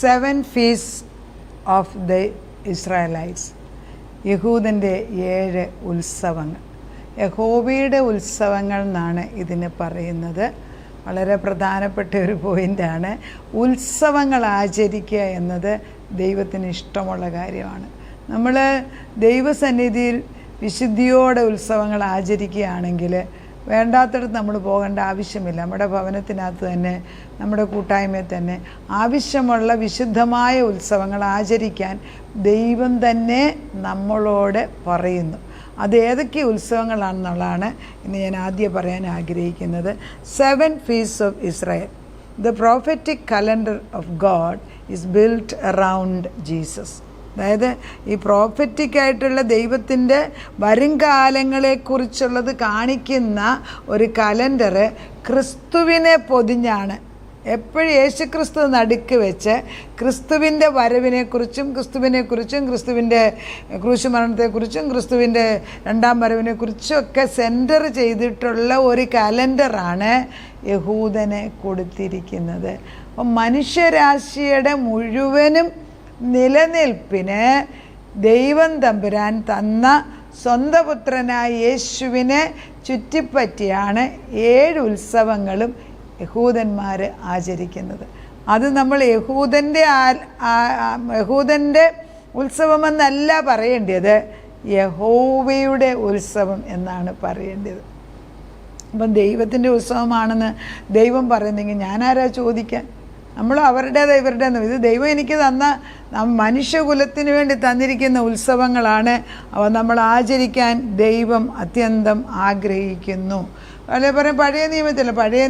7 feasts of the Israelites. യഹൂദൻ്റെ 7 ഉത്സവങ്ങൾ, യഹോവയുടെ ഉത്സവങ്ങൾ എന്നാണ് ഇതിന് പറയുന്നത്. വളരെ പ്രധാനപ്പെട്ട ഒരു പോയിൻ്റാണ്. ഉത്സവങ്ങൾ ആചരിക്കുക എന്നത് ദൈവത്തിന് ഇഷ്ടമുള്ള കാര്യമാണ്. നമ്മൾ ദൈവസന്നിധിയിൽ വിശുദ്ധിയോടെ ഉത്സവങ്ങൾ ആചരിക്കുകയാണെങ്കിൽ വേണ്ടാത്തടത്ത് നമ്മൾ പോകേണ്ട ആവശ്യമില്ല. നമ്മുടെ ഭവനത്തിനകത്ത് തന്നെ, നമ്മുടെ കൂട്ടായ്മയിൽ തന്നെ ആവശ്യമുള്ള വിശുദ്ധമായ ഉത്സവങ്ങൾ ആചരിക്കാൻ ദൈവം തന്നെ നമ്മളോട് പറയുന്നു. അത് ഏതൊക്കെ ഉത്സവങ്ങളാണെന്നുള്ളതാണ് ഇന്ന് ഞാൻ ആദ്യം പറയാൻ ആഗ്രഹിക്കുന്നത്. 7 feasts of Israel. The prophetic calendar of God is built around Jesus. അതായത് ഈ പ്രോഫറ്റിക്കായിട്ടുള്ള ദൈവത്തിൻ്റെ വരുംകാലങ്ങളെക്കുറിച്ചുള്ളത് കാണിക്കുന്ന ഒരു കലണ്ടർ ക്രിസ്തുവിനെ പൊതിഞ്ഞാണ്. എപ്പോഴും യേശുക്രിസ്തു നടുക്ക് വെച്ച് ക്രിസ്തുവിൻ്റെ വരവിനെക്കുറിച്ചും ക്രിസ്തുവിൻ്റെ ക്രൂശുമരണത്തെക്കുറിച്ചും ക്രിസ്തുവിൻ്റെ രണ്ടാം വരവിനെക്കുറിച്ചും ഒക്കെ സെൻറ്റർ ചെയ്തിട്ടുള്ള ഒരു കലണ്ടറാണ് യഹൂദനെ കൊടുത്തിരിക്കുന്നത്. അപ്പം മനുഷ്യരാശിയുടെ മുഴുവനും നിലനിൽപ്പിന് ദൈവം തമ്പുരാൻ തന്ന സ്വന്തം പുത്രനായ യേശുവിനെ ചുറ്റിപ്പറ്റിയാണ് 7 ഉത്സവങ്ങളും യഹൂദന്മാർ ആചരിക്കുന്നത്. അത് നമ്മൾ യഹൂദൻ്റെ ഉത്സവമെന്നല്ല പറയേണ്ടത്, യഹോവയുടെ ഉത്സവം എന്നാണ് പറയേണ്ടത്. അപ്പം ദൈവത്തിൻ്റെ ഉത്സവമാണെന്ന് ദൈവം പറയുന്നെങ്കിൽ ഞാനാരാ ചോദിക്കാൻ? നമ്മൾ അവരുടേത് ഇവരുടേത്. ഇത് ദൈവം എനിക്ക് തന്ന മനുഷ്യകുലത്തിന് വേണ്ടി തന്നിരിക്കുന്ന ഉത്സവങ്ങളാണ്. അവ നമ്മൾ ആചരിക്കാൻ ദൈവം അത്യന്തം ആഗ്രഹിക്കുന്നു. അല്ലെ പറയും പഴയ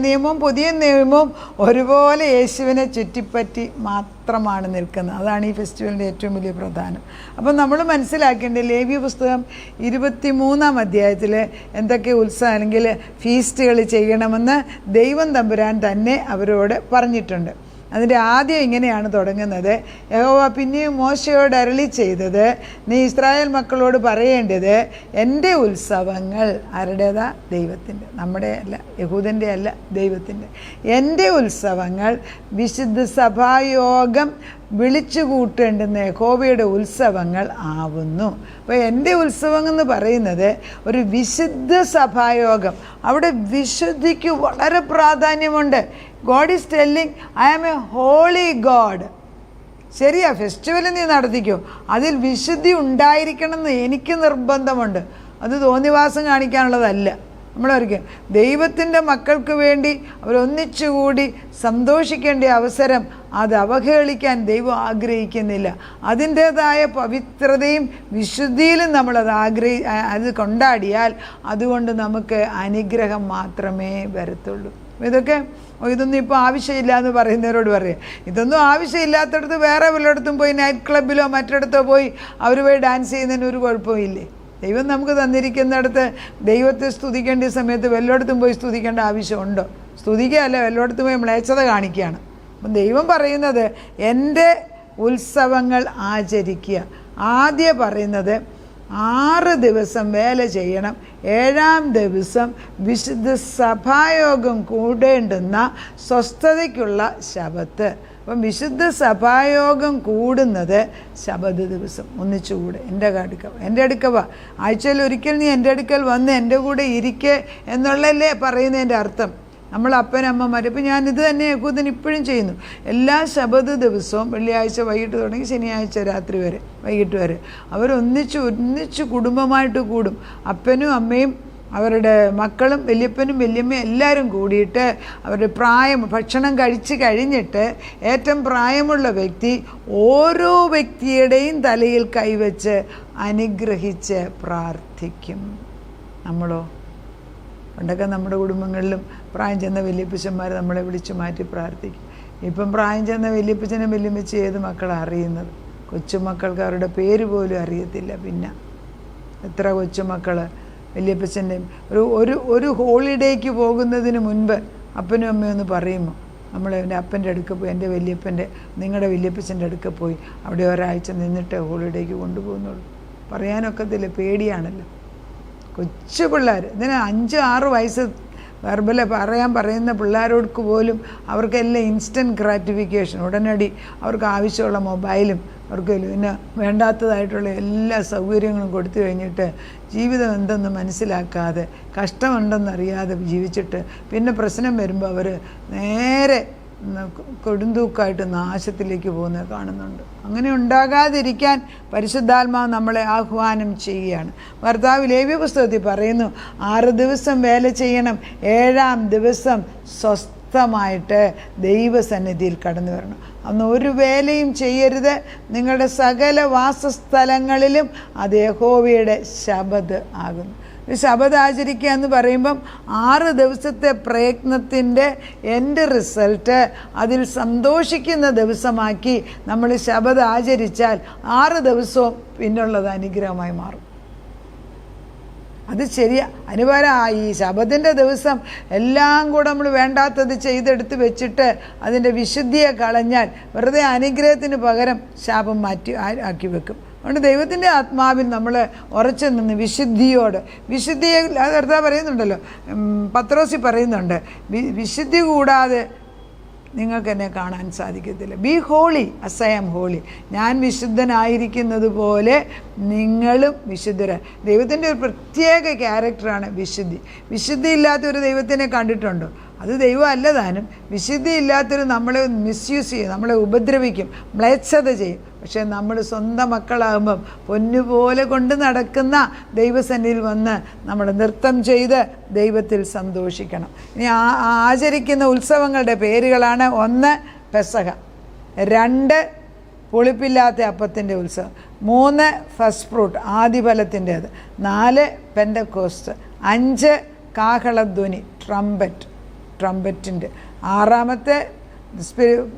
നിയമവും പുതിയ നിയമവും ഒരുപോലെ യേശുവിനെ ചുറ്റിപ്പറ്റി മാത്രമാണ് നിൽക്കുന്നത്. അതാണ് ഈ ഫെസ്റ്റിവലിൻ്റെ ഏറ്റവും വലിയ പ്രധാനം. അപ്പം നമ്മൾ മനസ്സിലാക്കേണ്ടത് ലേവ്യ പുസ്തകം 23-ാം അധ്യായത്തിൽ എന്തൊക്കെ ഉത്സവം അല്ലെങ്കിൽ ഫീസ്റ്റുകൾ ചെയ്യണമെന്ന് ദൈവം തമ്പുരാൻ തന്നെ അവരോട് പറഞ്ഞിട്ടുണ്ട്. അതിൻ്റെ ആദ്യം ഇങ്ങനെയാണ് തുടങ്ങുന്നത്. യഹോവ പിന്നെയും മോശയോട് അരുളി ചെയ്തത്, നീ ഇസ്രായേൽ മക്കളോട് പറയേണ്ടത്, എൻ്റെ ഉത്സവങ്ങൾ ആരുടേതാ? ദൈവത്തിൻ്റെ. നമ്മുടെ അല്ല, യഹൂദൻ്റെ അല്ല, ദൈവത്തിൻ്റെ. എൻ്റെ ഉത്സവങ്ങൾ വിശുദ്ധ സഭായോഗം വിളിച്ചു കൂട്ടേണ്ടുന്ന യഹോവയുടെ ഉത്സവങ്ങൾ ആവുന്നു. അപ്പോൾ എൻ്റെ ഉത്സവം എന്ന് പറയുന്നത് ഒരു വിശുദ്ധ സഭായോഗം. അവിടെ വിശുദ്ധിക്ക് വളരെ പ്രാധാന്യമുണ്ട്. God is telling, I am a holy God. ശരിയാ, ഫെസ്റ്റിവൽ നീ നടത്തിക്കോ, അതിൽ വിശുദ്ധി ഉണ്ടായിരിക്കണം എന്ന് എനിക്ക് നിർബന്ധമുണ്ട്. അത് തോന്നിവാസം കാണിക്കാനുള്ളതല്ല. നമ്മളൊരിക്കലും ദൈവത്തിൻ്റെ മക്കൾക്ക് വേണ്ടി അവരൊന്നിച്ചുകൂടി സന്തോഷിക്കേണ്ട അവസരം അത് അവഹേളിക്കാൻ ദൈവം ആഗ്രഹിക്കുന്നില്ല. അതിൻ്റേതായ പവിത്രതയും വിശുദ്ധിയിലും നമ്മളത് അത് കൊണ്ടാടിയാൽ അതുകൊണ്ട് നമുക്ക് അനുഗ്രഹം മാത്രമേ വരത്തുള്ളൂ. ഇതൊന്നും ഇപ്പോൾ ആവശ്യമില്ല എന്ന് പറയുന്നവരോട് പറയാം, ഇതൊന്നും ആവശ്യമില്ലാത്തടത്ത് വേറെ വല്ലയിടത്തും പോയി നൈറ്റ് ക്ലബിലോ മറ്റിടത്തോ പോയി അവർ പോയി ഡാൻസ് ചെയ്യുന്നതിന് ഒരു കുഴപ്പമില്ലേ? ദൈവം നമുക്ക് തന്നിരിക്കുന്നിടത്ത് ദൈവത്തെ സ്തുതിക്കേണ്ട സമയത്ത് വല്ലയിടത്തും പോയി സ്തുതിക്കേണ്ട ആവശ്യമുണ്ടോ? സ്തുതിക്കുകയല്ല, വല്ലയിടത്തും പോയി മ്ലേച്ഛത കാണിക്കുകയാണ്. അപ്പം ദൈവം പറയുന്നത് എൻ്റെ ഉത്സവങ്ങൾ ആചരിക്കുക. ആദ്യം പറയുന്നത് 6 ദിവസം വേല ചെയ്യണം, 7-ാം ദിവസം വിശുദ്ധ സഭായോഗം കൂടേണ്ടുന്ന സ്വസ്ഥതയ്ക്കുള്ള ശബത്ത്. അപ്പം വിശുദ്ധ സഭായോഗം കൂടുന്നത് ശബത്ത് ദിവസം ഒന്നിച്ചുകൂടെ എൻ്റെ അടുക്കവ ആഴ്ചയിൽ ഒരിക്കൽ നീ എൻ്റെ അടുക്കൽ വന്ന് എൻ്റെ കൂടെ ഇരിക്കെ എന്നുള്ളല്ലേ പറയുന്നതിൻ്റെ അർത്ഥം. നമ്മൾ അപ്പനമ്മമാർ, ഇപ്പം ഞാനിത് തന്നെ യഹൂദൻ ഇപ്പോഴും ചെയ്യുന്നു. എല്ലാ ശബത്ത് ദിവസവും വെള്ളിയാഴ്ച വൈകിട്ട് തുടങ്ങി ശനിയാഴ്ച രാത്രി വരെ വൈകിട്ട് വരെ ഒന്നിച്ച് കുടുംബമായിട്ട് കൂടും. അപ്പനും അമ്മയും അവരുടെ മക്കളും വല്യപ്പനും വല്യമ്മയും എല്ലാവരും കൂടിയിട്ട് അവരുടെ ഭക്ഷണം കഴിച്ച് കഴിഞ്ഞിട്ട് ഏറ്റവും പ്രായമുള്ള വ്യക്തി ഓരോ വ്യക്തിയുടെയും തലയിൽ കൈവച്ച് അനുഗ്രഹിച്ച് പ്രാർത്ഥിക്കും. നമ്മളോ? പണ്ടൊക്കെ നമ്മുടെ കുടുംബങ്ങളിലും പ്രായം ചെന്ന വല്യപ്പച്ചന്മാർ നമ്മളെ വിളിച്ചു മാറ്റി പ്രാർത്ഥിക്കും. ഇപ്പം പ്രായം ചെന്ന വല്യപ്പച്ചനും വല്യമ്മച്ചും ഏത് മക്കളാണ് അറിയുന്നത്? കൊച്ചുമക്കൾക്ക് അവരുടെ പേര് പോലും അറിയത്തില്ല. പിന്നെ എത്ര കൊച്ചുമക്കൾ വല്യപ്പച്ചൻ്റെയും ഒരു ഹോളിഡേക്ക് പോകുന്നതിന് മുൻപ് അപ്പനും അമ്മയും ഒന്ന് പറയുമോ, നമ്മൾ എൻ്റെ അപ്പൻ്റെ അടുക്ക പോയി, എൻ്റെ വല്യപ്പൻ്റെ നിങ്ങളുടെ വല്യപ്പച്ചൻ്റെ അടുക്ക പോയി അവിടെ ഒരാഴ്ച നിന്നിട്ട് ഹോളിഡേക്ക് കൊണ്ടുപോകുന്നുള്ളൂ? പറയാനൊക്കത്തില്ല, പേടിയാണല്ലോ. കൊച്ചു പിള്ളേർ ഇതിന് 5-6 വയസ്സ് പറയുന്ന പിള്ളേരോർക്ക് പോലും അവർക്കെല്ലാം ഇൻസ്റ്റൻറ്റ് ഗ്രാറ്റിഫിക്കേഷൻ, ഉടനടി അവർക്ക് ആവശ്യമുള്ള മൊബൈലും അവർക്ക് പിന്നെ വേണ്ടാത്തതായിട്ടുള്ള എല്ലാ സൗകര്യങ്ങളും കൊടുത്തു കഴിഞ്ഞിട്ട് ജീവിതം എന്തെന്ന് മനസ്സിലാക്കാതെ കഷ്ടമുണ്ടെന്നറിയാതെ ജീവിച്ചിട്ട് പിന്നെ പ്രശ്നം വരുമ്പോൾ അവർ നേരെ കൊടുന്തൂക്കായിട്ട് നാശത്തിലേക്ക് പോകുന്നത് കാണുന്നുണ്ട്. അങ്ങനെ ഉണ്ടാകാതിരിക്കാൻ പരിശുദ്ധാത്മാവ് നമ്മളെ ആഹ്വാനം ചെയ്യുകയാണ്. ഭർത്താവ് ലേവ്യ പുസ്തകത്തിൽ പറയുന്നു, 6 ദിവസം വേല ചെയ്യണം, 7-ാം ദിവസം സ്വസ്ഥമായിട്ട് ദൈവസന്നിധിയിൽ കടന്നു വരണം. അന്ന് ഒരു വേലയും ചെയ്യരുത്. നിങ്ങളുടെ സകല വാസസ്ഥലങ്ങളിലും അത് യഹോവയുടെ ശബത്ത് ആകുന്നു. ശബത്ത് ആചരിക്കുക എന്ന് പറയുമ്പം 6 ദിവസത്തെ പ്രയത്നത്തിൻ്റെ എൻ്റെ റിസൾട്ട് അതിൽ സന്തോഷിക്കുന്ന ദിവസമാക്കി നമ്മൾ ശബത്ത് ആചരിച്ചാൽ 6 ദിവസവും പിന്നുള്ളത് അനുഗ്രഹമായി മാറും. അത് ശരിയാ. ഈ ശബത്തിൻ്റെ ദിവസം എല്ലാം കൂടെ നമ്മൾ വേണ്ടാത്തത് ചെയ്തെടുത്ത് വെച്ചിട്ട് അതിൻ്റെ വിശുദ്ധിയെ കളഞ്ഞാൽ വെറുതെ അനുഗ്രഹത്തിന് പകരം ശാപം ആക്കി വെക്കും. അതുകൊണ്ട് ദൈവത്തിൻ്റെ ആത്മാവിൽ നമ്മൾ ഉറച്ചു നിന്ന് വിശുദ്ധിയെ കർത്താവ് പറയുന്നുണ്ടല്ലോ, പത്രോസിൽ പറയുന്നുണ്ട്, വിശുദ്ധി കൂടാതെ നിങ്ങൾക്ക് എന്നെ കാണാൻ സാധിക്കത്തില്ല. Be holy as I am holy. ഞാൻ വിശുദ്ധനായിരിക്കുന്നത് പോലെ നിങ്ങളും വിശുദ്ധര. ദൈവത്തിൻ്റെ ഒരു പ്രത്യേക ക്യാരക്ടറാണ് വിശുദ്ധി ഇല്ലാത്തൊരു ദൈവത്തിനെ കണ്ടിട്ടുണ്ടോ? അത് ദൈവം അല്ല താനും. വിശുദ്ധി ഇല്ലാത്തൊരു നമ്മളെ മിസ്യൂസ് ചെയ്യും, നമ്മളെ ഉപദ്രവിക്കും, മ്ലേച്ഛത ചെയ്യും. പക്ഷേ നമ്മൾ സ്വന്തം മക്കളാകുമ്പം പൊന്നുപോലെ കൊണ്ട് നടക്കുന്ന ദൈവസന്നിധിയിൽ വന്ന് നമ്മൾ നൃത്തം ചെയ്ത് ദൈവത്തിൽ സന്തോഷിക്കണം. ഇനി ആചരിക്കുന്ന ഉത്സവങ്ങളുടെ പേരുകളാണ്: 1 പെസഹ, 2 പുളിപ്പില്ലാത്ത അപ്പത്തിൻ്റെ ഉത്സവം, 3 ഫസ്റ്റ് ഫ്രൂട്ട് ആദിഫലത്തിൻ്റേത്, 4 പെന്തക്കോസ്ത്, 5 കാഹളധ്വനി ട്രംപറ്റിൻ്റെ, 6ാമത്തെ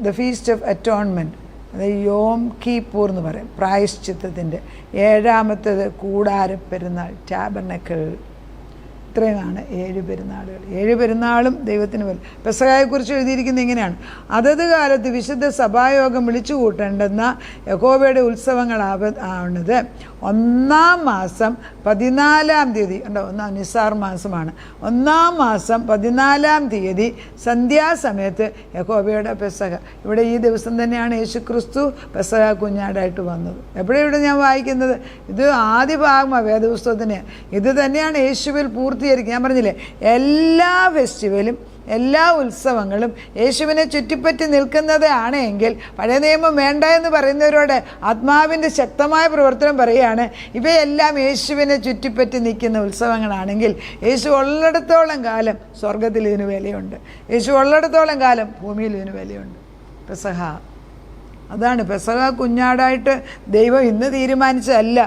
ദ ഫീസ്റ്റ് ഓഫ് അറ്റോൺമെൻറ്റ്, അത് യോം കീപ്പൂർ എന്ന് പറയും, പ്രായശ്ചിത്തത്തിൻ്റെ, 7ാമത്തേത് കൂടാര പെരുന്നാൾ ടാബർനക്കിൾ. ഇത്രയുമാണ് 7 പെരുന്നാളുകൾ. 7 പെരുന്നാളും ദൈവത്തിന് പോലെ. പെസഹയെക്കുറിച്ച് എഴുതിയിരിക്കുന്നത് ഇങ്ങനെയാണ്: അതത് കാലത്ത് വിശുദ്ധ സഭായോഗം വിളിച്ചു കൂട്ടേണ്ടെന്ന യഹോവയുടെ ഉത്സവങ്ങളാണത് 1-ാം മാസം 14-ാം തീയതി. ഉണ്ടോ, നിസാർ മാസമാണ്. 1-ാം മാസം 14-ാം തീയതി സന്ധ്യാസമയത്ത് യഹോവയുടെ പെസഹ. ഇവിടെ ഈ ദിവസം തന്നെയാണ് യേശുക്രിസ്തു പെസഹ കുഞ്ഞാടായിട്ട് വന്നത്. എപ്പോഴും ഇവിടെ ഞാൻ വായിക്കുന്നത് ഇത് ആദ്യ ഭാഗമാണ് വേദപുസ്തകത്തിന്. ഇത് തന്നെയാണ് യേശുവിൽ പൂർത്തീകരിക്കുക. ഞാൻ പറഞ്ഞില്ലേ, എല്ലാ ഫെസ്റ്റിവലും എല്ലാ ഉത്സവങ്ങളും യേശുവിനെ ചുറ്റിപ്പറ്റി നിൽക്കുന്നതാണ് എങ്കിൽ പഴയ നിയമം വേണ്ട എന്ന് പറയുന്നവരോട് ആത്മാവിൻ്റെ ശക്തമായ പ്രവർത്തനം പറയുകയാണ്, ഇവയെല്ലാം യേശുവിനെ ചുറ്റിപ്പറ്റി നിൽക്കുന്ന ഉത്സവങ്ങളാണെങ്കിൽ യേശു ഉള്ളിടത്തോളം കാലം സ്വർഗത്തിൽ ഇതിന് വിലയുണ്ട്, യേശു ഉള്ളിടത്തോളം കാലം ഭൂമിയിൽ ഇതിന് വിലയുണ്ട്. പെസഹ അതാണ്. പെസഹ കുഞ്ഞാടായിട്ട് ദൈവം ഇന്ന് തീരുമാനിച്ചതല്ല,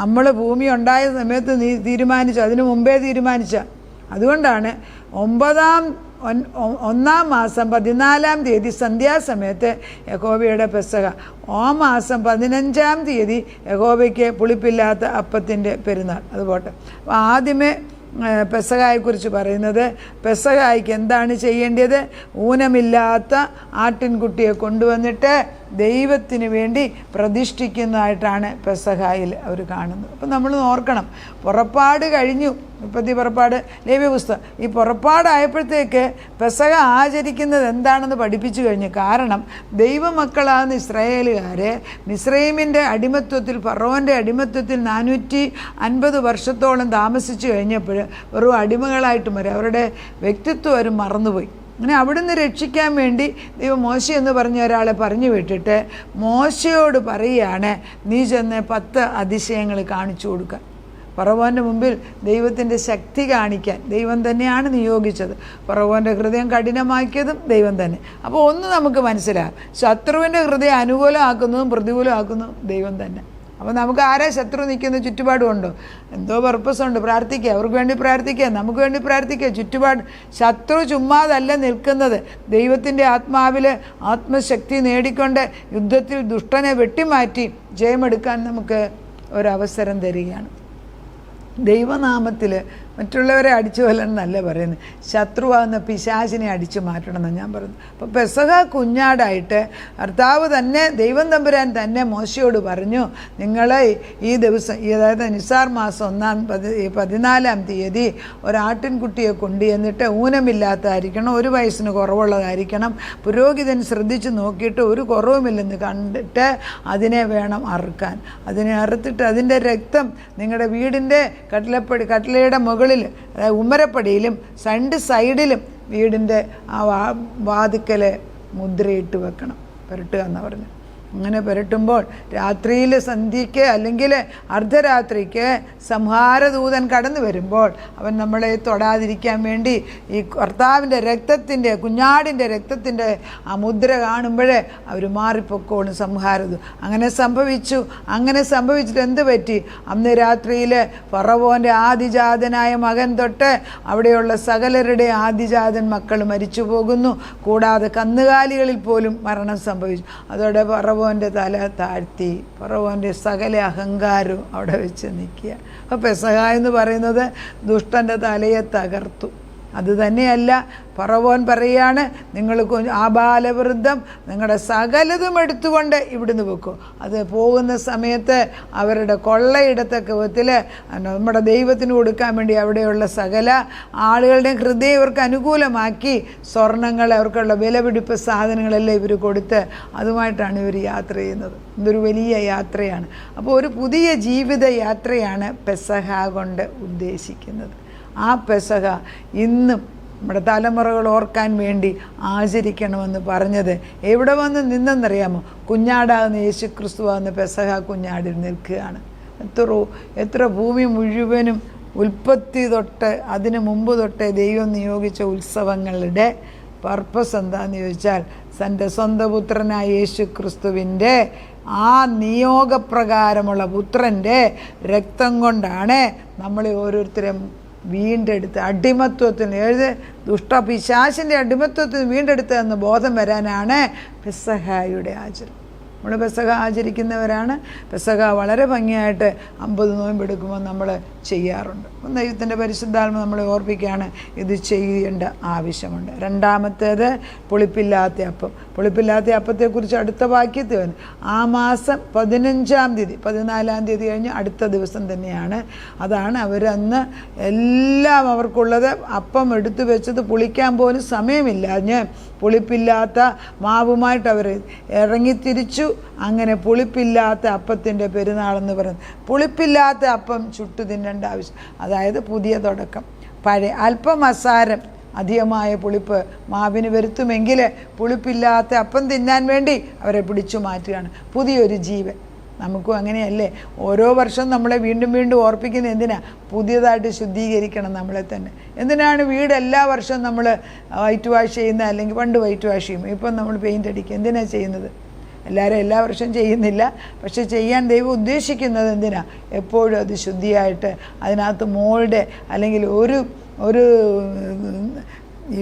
നമ്മൾ ഭൂമി ഉണ്ടായ സമയത്ത് തീരുമാനിച്ചു, അതിനു മുമ്പേ തീരുമാനിച്ച. അതുകൊണ്ടാണ് 1-ാം മാസം 14-ാം തീയതി സന്ധ്യാസമയത്ത് യഹോവയുടെ പെസഹ. ആ മാസം 15-ാം തീയതി യഹോവയ്ക്ക് പുളിപ്പില്ലാത്ത അപ്പത്തിൻ്റെ പെരുന്നാൾ. അതുപോട്ടെ. അപ്പോൾ ആദ്യമേ പെസഹായെക്കുറിച്ച് പറയുന്നത്, പെസഹായ്ക്ക് എന്താണ് ചെയ്യേണ്ടത്? ഊനമില്ലാത്ത ആട്ടിൻകുട്ടിയെ കൊണ്ടുവന്നിട്ട് ദൈവത്തിന് വേണ്ടി പ്രതിഷ്ഠിക്കുന്നതായിട്ടാണ് പെസഹായിൽ അവർ കാണുന്നത്. അപ്പം നമ്മൾ ഓർക്കണം, പുറപ്പാട് കഴിഞ്ഞു, പുറപ്പാട് ലേവ്യ പുസ്തകം. ഈ പുറപ്പാടായപ്പോഴത്തേക്ക് പെസഹ ആചരിക്കുന്നത് എന്താണെന്ന് പഠിപ്പിച്ചു കഴിഞ്ഞു. കാരണം ദൈവമക്കളാകുന്ന ഇസ്രായേലുകാരെ മിസ്രൈമിൻ്റെ അടിമത്വത്തിൽ, ഫറവോൻ്റെ അടിമത്വത്തിൽ 450 വർഷത്തോളം താമസിച്ചു കഴിഞ്ഞപ്പോൾ വെറും അടിമകളായിട്ട് മാറി. അവരുടെ വ്യക്തിത്വം അവർ മറന്നുപോയി. അങ്ങനെ അവിടുന്ന് രക്ഷിക്കാൻ വേണ്ടി ദൈവം മോശ എന്ന് പറഞ്ഞ ഒരാളെ പറഞ്ഞു വിട്ടിട്ട് മോശയോട് പറയുകയാണ്, നീ ചെന്ന് 10 അതിശയങ്ങൾ കാണിച്ചു കൊടുക്കുക. ഫറവോൻ്റെ മുമ്പിൽ ദൈവത്തിൻ്റെ ശക്തി കാണിക്കാൻ ദൈവം തന്നെയാണ് നിയോഗിച്ചത്. ഫറവോൻ്റെ ഹൃദയം കഠിനമാക്കിയതും ദൈവം തന്നെ. അപ്പോൾ ഒന്ന് നമുക്ക് മനസ്സിലാകും, ശത്രുവിൻ്റെ ഹൃദയം അനുകൂലമാക്കുന്നതും പ്രതികൂലമാക്കുന്നതും ദൈവം തന്നെ. അപ്പോൾ നമുക്ക് ആരാ ശത്രു നിൽക്കുന്ന ചുറ്റുപാടുമുണ്ടോ? എന്തോ പർപ്പസ് ഉണ്ട്. പ്രാർത്ഥിക്കുക, അവർക്ക് വേണ്ടി പ്രാർത്ഥിക്കുക, നമുക്ക് വേണ്ടി പ്രാർത്ഥിക്കുക. ചുറ്റുപാട് ശത്രു ചുമ്മാതല്ല നിൽക്കുന്നത്. ദൈവത്തിൻ്റെ ആത്മാവിൽ ആത്മശക്തി നേടിക്കൊണ്ട് യുദ്ധത്തിൽ ദുഷ്ടനെ വെട്ടിമാറ്റി ജയമെടുക്കാൻ നമുക്ക് ഒരവസരം തരികയാണ്. ദൈവനാമത്തിൽ മറ്റുള്ളവരെ അടിച്ചു കൊല്ലണം എന്നല്ല പറയുന്നത്, ശത്രുവാകുന്ന പിശാചിനെ അടിച്ചു മാറ്റണം എന്നാണ് ഞാൻ പറയുന്നത്. അപ്പോൾ പെസഹ കുഞ്ഞാടായിട്ട് കർത്താവ് തന്നെ, ദൈവം തമ്പുരാൻ തന്നെ മോശയോട് പറഞ്ഞു, നിങ്ങൾ ഈ ദിവസം, അതായത് നിസാർ മാസം 14-ാം തീയതി ഒരാട്ടിൻകുട്ടിയെ കൊണ്ടുവന്നിട്ട് ഊനമില്ലാത്തതായിരിക്കണം, 1 വയസ്സിന് കുറവുള്ളതായിരിക്കണം, പുരോഹിതൻ ശ്രദ്ധിച്ച് നോക്കിയിട്ട് ഒരു കുറവുമില്ലെന്ന് കണ്ടിട്ട് അതിനെ വേണം അറുക്കാൻ. അതിനെ അറുത്തിട്ട് അതിൻ്റെ രക്തം നിങ്ങളുടെ വീടിൻ്റെ കട്ടിലയുടെ മുകളിൽ, അതായത് ഉമ്മരപ്പടിയിലും 2 സൈഡിലും വീടിൻ്റെ ആ വാതിക്കൽ മുദ്രയിട്ട് വെക്കണം, പുരട്ടുക എന്നാണ് പറഞ്ഞു. അങ്ങനെ പുരട്ടുമ്പോൾ രാത്രിയിൽ സന്ധ്യയ്ക്ക് അല്ലെങ്കിൽ അർദ്ധരാത്രിക്ക് സംഹാരദൂതൻ കടന്നു വരുമ്പോൾ അവൻ നമ്മളെ തൊടാതിരിക്കാൻ വേണ്ടി ഈ കർത്താവിൻ്റെ രക്തത്തിൻ്റെ, കുഞ്ഞാടിൻ്റെ രക്തത്തിൻ്റെ ആ മുദ്ര കാണുമ്പോഴേ അവർ മാറിപ്പൊക്കോളും സംഹാരദൂതൻ. അങ്ങനെ സംഭവിച്ചു. അങ്ങനെ സംഭവിച്ചിട്ട് എന്ത് പറ്റി? അന്ന് രാത്രിയിൽ ഫറവോൻ്റെ ആദിജാതനായ മകൻ തൊട്ട് അവിടെയുള്ള സകലരുടെ ആദിജാതൻ മക്കൾ മരിച്ചു പോകുന്നു. കൂടാതെ കന്നുകാലികളിൽ പോലും മരണം സംഭവിച്ചു. അതോടെ ഫറവോൻ്റെ തല താഴ്ത്തി, ഫറവോൻ്റെ സകല അഹങ്കാരവും അവിടെ വെച്ച് നിൽക്കുക. അപ്പോൾ പെസഹ എന്ന് പറയുന്നത് ദുഷ്ടൻ്റെ തലയെ തകർത്തു. അത് തന്നെയല്ല, ഫറവോൻ പറയുകയാണ്, നിങ്ങൾ ആബാലവൃദ്ധം നിങ്ങളുടെ സകലതും എടുത്തുകൊണ്ട് ഇവിടുന്ന് വെക്കും. അത് പോകുന്ന സമയത്ത് അവരുടെ കൊള്ളയിടത്തക്ക വിധത്തിൽ നമ്മുടെ ദൈവത്തിന് കൊടുക്കാൻ വേണ്ടി അവിടെയുള്ള സകല ആളുകളുടെയും ഹൃദയം ഇവർക്ക് അനുകൂലമാക്കി സ്വർണ്ണങ്ങൾ, അവർക്കുള്ള വിലപിടിപ്പ് സാധനങ്ങളെല്ലാം ഇവർ കൊടുത്ത് അതുമായിട്ടാണ് ഇവർ യാത്ര ചെയ്യുന്നത്. ഇതൊരു വലിയ യാത്രയാണ്. അപ്പോൾ ഒരു പുതിയ ജീവിത യാത്രയാണ് പെസഹ കൊണ്ട് ഉദ്ദേശിക്കുന്നത്. ആ പെസഹ ഇന്നും നമ്മുടെ തലമുറകൾ ഓർക്കാൻ വേണ്ടി ആചരിക്കണമെന്ന് പറഞ്ഞത് എവിടെ വന്ന് നിന്നെന്നറിയാമോ? കുഞ്ഞാടാകുന്ന യേശു ക്രിസ്തുവാകുന്ന പെസഹ കുഞ്ഞാടിൽ നിൽക്കുകയാണ്. എത്ര ഭൂമി മുഴുവനും ഉൽപ്പത്തി തൊട്ട് അതിനു മുമ്പ് തൊട്ട് ദൈവം നിയോഗിച്ച ഉത്സവങ്ങളുടെ പർപ്പസ് എന്താണെന്ന് ചോദിച്ചാൽ, തൻ്റെ സ്വന്തം പുത്രനായ യേശു ക്രിസ്തുവിൻ്റെ ആ നിയോഗപ്രകാരമുള്ള പുത്രൻ്റെ രക്തം കൊണ്ടാണ് നമ്മളെ ഓരോരുത്തരും വീണ്ടെടുത്ത് അടിമത്വത്തിന്, ദുഷ്ടപിശാചിൻ്റെ അടിമത്വത്തിന് വീണ്ടെടുത്തതെന്ന് ബോധം വരാനാണ് പെസഹയുടെ ആചരണം. നമ്മൾ പെസഹ ആചരിക്കുന്നവരാണ്. പെസഹ വളരെ ഭംഗിയായിട്ട് 50 നോയമ്പെടുക്കുമ്പോൾ നമ്മൾ ചെയ്യാറുണ്ട്. ദൈവത്തിൻ്റെ പരിശുദ്ധാത്മ നമ്മളെ ഓർപ്പിക്കുകയാണ് ഇത് ചെയ്യേണ്ട ആവശ്യമുണ്ട്. രണ്ടാമത്തേത് പുളിപ്പില്ലാത്ത അപ്പം. പുളിപ്പില്ലാത്ത അപ്പത്തെക്കുറിച്ച് അടുത്ത വാക്യത്തിൽ വന്നു. ആ മാസം 15-ാം തീയതി 14-ാം തീയതി കഴിഞ്ഞ് അടുത്ത ദിവസം തന്നെയാണ്. അതാണ് അവരന്ന് എല്ലാം അവർക്കുള്ളത്. അപ്പം എടുത്തു വെച്ചത് പുളിക്കാൻ പോലും സമയമില്ലാഞ്ഞ് പുളിപ്പില്ലാത്ത മാവുമായിട്ട് അവർ ഇറങ്ങിത്തിരിച്ചു. അങ്ങനെ പുളിപ്പില്ലാത്ത അപ്പത്തിൻ്റെ പെരുന്നാളെന്ന് പറയുന്നത്, പുളിപ്പില്ലാത്ത അപ്പം ചുട്ടു തിന്നേണ്ട ആവശ്യം, അതായത് പുതിയ തുടക്കം. പഴയ അല്പം അസാരം, അധികമായ പുളിപ്പ് മാവിന് വരുത്തുമെങ്കിൽ പുളിപ്പില്ലാത്ത അപ്പം തിന്നാൻ വേണ്ടി അവരെ പിടിച്ചു മാറ്റുകയാണ്. പുതിയൊരു ജീവൻ. നമുക്കും അങ്ങനെയല്ലേ? ഓരോ വർഷം നമ്മളെ വീണ്ടും വീണ്ടും ഓർപ്പിക്കുന്നത് എന്തിനാ? പുതിയതായിട്ട് ശുദ്ധീകരിക്കണം നമ്മളെ തന്നെ. എന്തിനാണ് വീട് എല്ലാ വർഷവും നമ്മൾ വൈറ്റ് വാഷ് ചെയ്യുന്നത്? അല്ലെങ്കിൽ പണ്ട് വൈറ്റ് വാഷ് ചെയ്യും, ഇപ്പം നമ്മൾ പെയിൻ്റ് അടിക്കുക. എന്തിനാണ് ചെയ്യുന്നത്? എല്ലാവരും എല്ലാ വർഷവും ചെയ്യുന്നില്ല, പക്ഷെ ചെയ്യാൻ ദൈവം ഉദ്ദേശിക്കുന്നത് എന്തിനാ? എപ്പോഴും അത് ശുദ്ധിയായിട്ട് അതിനകത്ത് മോൾഡ് അല്ലെങ്കിൽ ഒരു ഈ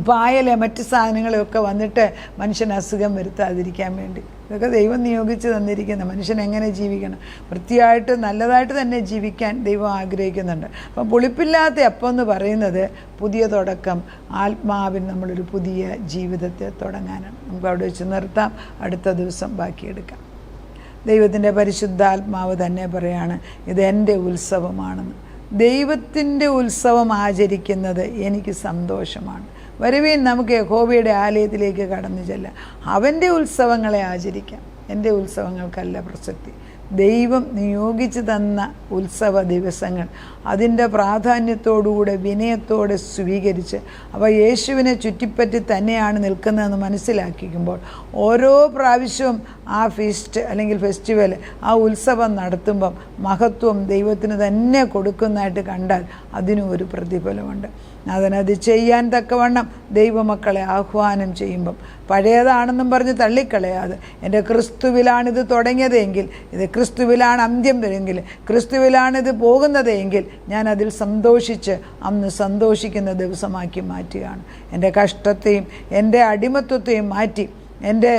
പായലെ മറ്റ് സാധനങ്ങളൊക്കെ വന്നിട്ട് മനുഷ്യന് അസുഖം വരുത്താതിരിക്കാൻ വേണ്ടി. ഇതൊക്കെ ദൈവം നിയോഗിച്ച് തന്നിരിക്കുന്ന മനുഷ്യൻ എങ്ങനെ ജീവിക്കണം, വൃത്തിയായിട്ട് നല്ലതായിട്ട് തന്നെ ജീവിക്കാൻ ദൈവം ആഗ്രഹിക്കുന്നുണ്ട്. അപ്പം പുളിപ്പില്ലാത്ത അപ്പം എന്ന് പറയുന്നത് പുതിയ തുടക്കം, ആത്മാവിൽ നമ്മളൊരു പുതിയ ജീവിതത്തെ തുടങ്ങാനാണ്. നമുക്ക് അവിടെ വെച്ച് നിർത്താം, അടുത്ത ദിവസം ബാക്കിയെടുക്കാം. ദൈവത്തിൻ്റെ പരിശുദ്ധാത്മാവ് തന്നെ പറയാണ് ഇത് എൻ്റെ ഉത്സവമാണെന്ന്. ദൈവത്തിൻ്റെ ഉത്സവം ആചരിക്കുന്നത് എനിക്ക് സന്തോഷമാണ്. വരുവീൻ നമുക്ക് യഹോവയുടെ ആലയത്തിലേക്ക് കടന്നു ചെല്ലാം, അവൻ്റെ ഉത്സവങ്ങളെ ആചരിക്കാം. എൻ്റെ ഉത്സവങ്ങൾക്കല്ല പ്രസക്തി. ദൈവം നിയോഗിച്ചു തന്ന ഉത്സവ ദിവസങ്ങൾ അതിൻ്റെ പ്രാധാന്യത്തോടുകൂടെ വിനയത്തോടെ സ്വീകരിച്ച് അവ യേശുവിനെ ചുറ്റിപ്പറ്റി തന്നെയാണ് നിൽക്കുന്നതെന്ന് മനസ്സിലാക്കിക്കുമ്പോൾ ഓരോ പ്രാവശ്യവും ആ ഫീസ്റ്റ് അല്ലെങ്കിൽ ഫെസ്റ്റിവൽ, ആ ഉത്സവം നടത്തുമ്പം മഹത്വം ദൈവത്തിന് തന്നെ കൊടുക്കുന്നതായിട്ട് കണ്ടാൽ അതിനും ഒരു പ്രതിഫലമുണ്ട്. അതിനത് ചെയ്യാൻ തക്കവണ്ണം ദൈവമക്കളെ ആഹ്വാനം ചെയ്യുമ്പം പഴയതാണെന്നും പറഞ്ഞ് തള്ളിക്കളയാതെ, എൻ്റെ ക്രിസ്തുവിലാണിത് തുടങ്ങിയതെങ്കിൽ, ഇത് ക്രിസ്തുവിലാണ് അന്ത്യം വരെങ്കിൽ, ക്രിസ്തുവിലാണിത് പോകുന്നതെങ്കിൽ ഞാൻ അതിൽ സന്തോഷിച്ച് അന്ന് സന്തോഷിക്കുന്ന ദിവസമാക്കി മാറ്റുകയാണ്. എൻ്റെ കഷ്ടത്തെയും എൻ്റെ അടിമത്വത്തെയും മാറ്റി, എൻ്റെ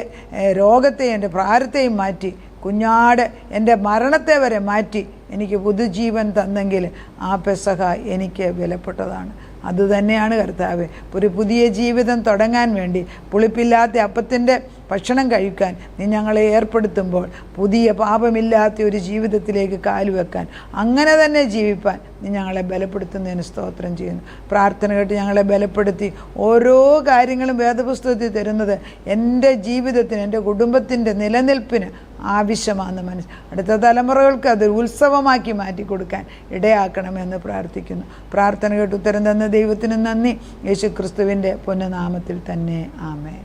രോഗത്തെയും എൻ്റെ ഭാരത്തെയും മാറ്റി, കുഞ്ഞാട് എൻ്റെ മരണത്തെ വരെ മാറ്റി എനിക്ക് പുതുജീവൻ തന്നെങ്കിൽ ആ പെസഹ എനിക്ക് വിലപ്പെട്ടതാണ്. അതുതന്നെയാണ് കർത്താവേ, ഒരു പുതിയ ജീവിതം തുടങ്ങാൻ വേണ്ടി പുളിപ്പില്ലാത്ത അപ്പത്തിൻ്റെ ഭക്ഷണം കഴിക്കാൻ നീ ഞങ്ങളെ ഏർപ്പെടുത്തുമ്പോൾ പുതിയ പാപമില്ലാത്ത ഒരു ജീവിതത്തിലേക്ക് കാലുവെക്കാൻ, അങ്ങനെ തന്നെ ജീവിപ്പാൻ നീ ഞങ്ങളെ ബലപ്പെടുത്തുന്നതിന് സ്തോത്രം ചെയ്യുന്നു. പ്രാർത്ഥന കേട്ട് ഞങ്ങളെ ബലപ്പെടുത്തി ഓരോ കാര്യങ്ങളും വേദപുസ്തകത്തിൽ തരുന്നത് എൻ്റെ ജീവിതത്തിന്, എൻ്റെ കുടുംബത്തിൻ്റെ നിലനിൽപ്പിന് ആവശ്യമാണെന്ന് അടുത്ത തലമുറകൾക്ക് അത് ഉത്സവമാക്കി മാറ്റിക്കൊടുക്കാൻ ഇടയാക്കണമെന്ന് പ്രാർത്ഥിക്കുന്നു. പ്രാർത്ഥന കേട്ട് ഉത്തരം തന്ന ദൈവത്തിന് നന്ദി. യേശു ക്രിസ്തുവിൻ്റെ പൊന്നുനാമത്തിൽ തന്നെ ആമേൻ.